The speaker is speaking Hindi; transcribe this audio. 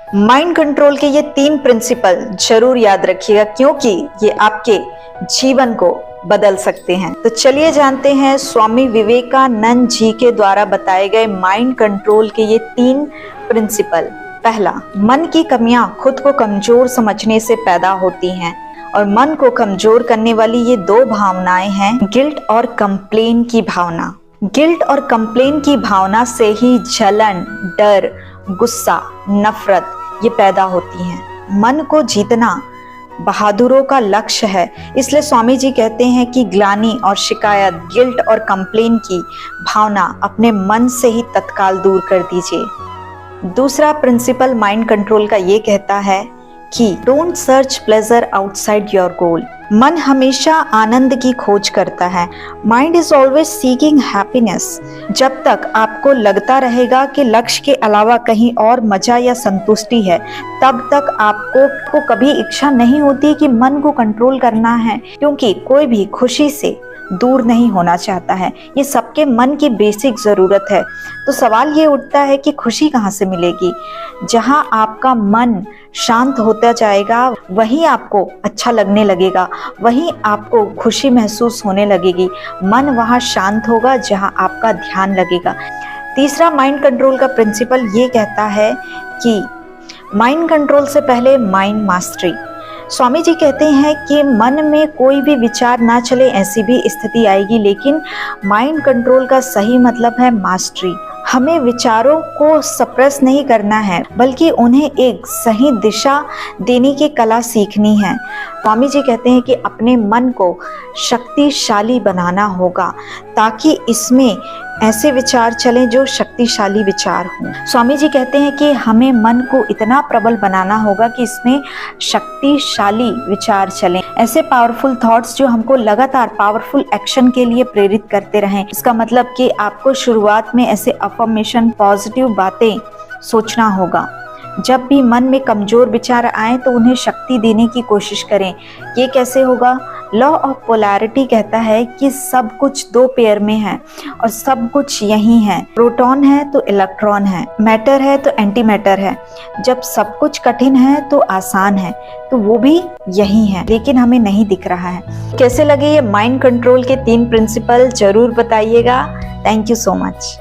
माइंड कंट्रोल के ये 3 प्रिंसिपल जरूर याद रखिएगा, क्योंकि ये आपके जीवन को बदल सकते हैं। तो चलिए जानते हैं स्वामी विवेकानंद जी के द्वारा बताए गए माइंड कंट्रोल के ये 3 प्रिंसिपल। पहला, मन की कमियां खुद को कमजोर समझने से पैदा होती हैं, और मन को कमजोर करने वाली ये 2 भावनाएं हैं, गिल्ट और कंप्लेन की भावना। गिल्ट और कंप्लेन की भावना से ही जलन, डर, गुस्सा, नफरत ये पैदा होती हैं। मन को जीतना बहादुरों का लक्ष्य है, इसलिए स्वामी जी कहते हैं कि ग्लानि और शिकायत, गिल्ट और कंप्लेन की भावना अपने मन से ही तत्काल दूर कर दीजिए। दूसरा प्रिंसिपल माइंड कंट्रोल का ये कहता है कि don't search pleasure outside your goal. मन हमेशा आनंद की खोज करता है। Mind is always seeking happiness. जब तक आपको लगता रहेगा कि लक्ष्य के अलावा कहीं और मजा या संतुष्टि है, तब तक आपको कभी इच्छा नहीं होती कि मन को कंट्रोल करना है, क्योंकि कोई भी खुशी से दूर नहीं होना चाहता है। ये सबके मन की बेसिक जरूरत है। तो सवाल ये उठता है कि खुशी कहाँ से मिलेगी? जहाँ आपका मन शांत होता जाएगा, वहीं आपको अच्छा लगने लगेगा, वहीं आपको खुशी महसूस होने लगेगी। मन वहाँ शांत होगा जहाँ आपका ध्यान लगेगा। तीसरा माइंड कंट्रोल का प्रिंसिपल ये कहता है कि माइंड कंट्रोल से पहले माइंड मास्टरी। स्वामी जी कहते हैं कि मन में कोई भी विचार ना चले, ऐसी भी स्थिति आएगी, लेकिन माइंड कंट्रोल का सही मतलब है मास्टरी। हमें विचारों को सप्रेस नहीं करना है, बल्कि उन्हें एक सही दिशा देने की कला सीखनी है। स्वामी जी कहते हैं कि अपने मन को शक्तिशाली बनाना होगा, ताकि इसमें ऐसे विचार चलें जो शक्तिशाली विचार हों। स्वामी जी कहते हैं कि हमें मन को इतना प्रबल बनाना होगा कि इसमें शक्तिशाली विचार चलें, ऐसे पावरफुल थॉट्स जो हमको लगातार पावरफुल एक्शन के लिए प्रेरित करते रहें। इसका मतलब कि आपको शुरुआत में ऐसे अफर्मेशन, पॉजिटिव बातें सोचना होगा। जब भी मन में कमजोर विचार आए तो उन्हें शक्ति देने की कोशिश करें। ये कैसे होगा? लॉ ऑफ पोलैरिटी कहता है कि सब कुछ 2 पेयर में है, और सब कुछ यही है। प्रोटॉन है तो इलेक्ट्रॉन है, मैटर है तो एंटी मैटर है। जब सब कुछ कठिन है तो आसान है, तो वो भी यही है, लेकिन हमें नहीं दिख रहा है। कैसे लगे ये माइंड कंट्रोल के 3 प्रिंसिपल? जरूर बताइएगा। Thank you so much.